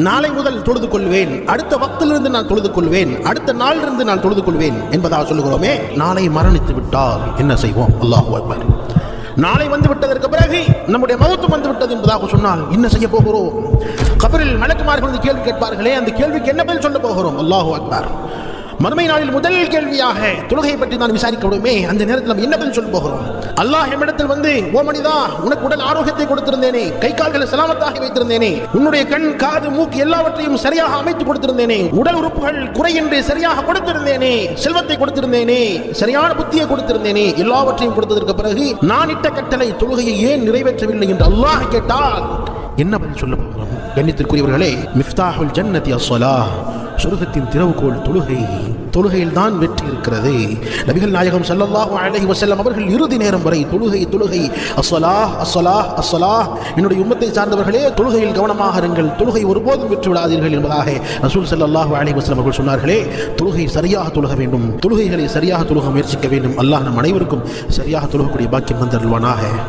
நாளை முதல் தொழுது கொள்வேன், அடுத்த வக்திலிருந்து நான் தொழுது கொள்வேன், அடுத்த நாளிலிருந்து நான் தொழுது கொள்வேன் என்பதாக சொல்லுகிறோமே. நாளை மரணித்து விட்டால் என்ன செய்வோம்? அல்லாஹு அக்பர். நாளை வந்து விட்டதற்கு பிறகு நம்முடைய மௌத்து வந்து விட்டது என்பதாக சொன்னால் என்ன செய்ய போகிறோம்? கபரில் மலக்குமார்கள் கேள்வி கேட்பார்களே, அந்த கேள்விக்கு என்ன பதில் சொல்ல போகிறோம்? அல்லாஹு அக்பர். மறுமை நாளில் முதல் கேள்வியாக தொழுகையை பற்றி நான் விசாரிக்கப்படுமே, அந்த நேரத்தில் நம்ம என்ன பதில் சொல்ல போகிறோம்? அல்லாஹ் என்னிடத்தில் வந்து, ஓ மனிதா, உனக்கு உடல் ஆரோக்கியத்தை கொடுத்திருந்தேனே, கை கால்களை சலாமத்தாக வைத்திருந்தேனே, உன்னுடைய கண் காது மூக்கு எல்லாவற்றையும் சரியாக அமைத்து கொடுத்திருந்தேனே, உடல் உறுப்புகள் குறையின்றி சரியாக கொடுத்திருந்தேனே, செல்வத்தை கொடுத்திருந்தேனே, சரியான புத்தியை கொடுத்திருந்தேனே, எல்லாவற்றையும் கொடுத்ததற்கு பிறகு நான் இட்ட கட்டளை தொழுகையை ஏன் நிறைவேற்றவில்லை என்று அல்லாஹ் கேட்டால் என்ன பதில் சொல்ல போகிறோம்? கண்ணியத்திற்குரியவர்களே, மிஃப்தாஹுல் ஜன்னதி அஸ்ஸலாஹ், சொர்க்கத்தின் திறவுகோல் தொழுகை. தொழுகையில் தான் வெற்றி இருக்கிறது. நபிகள் நாயகம் ஸல்லல்லாஹு அலைஹி வஸல்லம் அவர்கள் இறுதி நேரம் வரை தொழுகை தொழுகை, அஸ்ஸலாஹ் அஸ்ஸலாஹ் அஸ்ஸலாஹ், என்னுடைய உம்மத்தை சார்ந்தவர்களே தொழுகையில் கவனமாக இருங்கள், தொழுகை ஒருபோதும் விட்டு விடாதீர்கள் என்பதாக ரசூல் ஸல்லல்லாஹு அலைஹி வஸல்லம் அவர்கள் சொன்னார்களே. தொழுகை சரியாக தொழுக வேண்டும், தொழுகைகளை சரியாக தொழுக முயற்சிக்க வேண்டும். அல்லாஹ் நம் அனைவருக்கும் சரியாக தொழுகக்கூடிய பாக்கியம் தந்தருள்வானாக.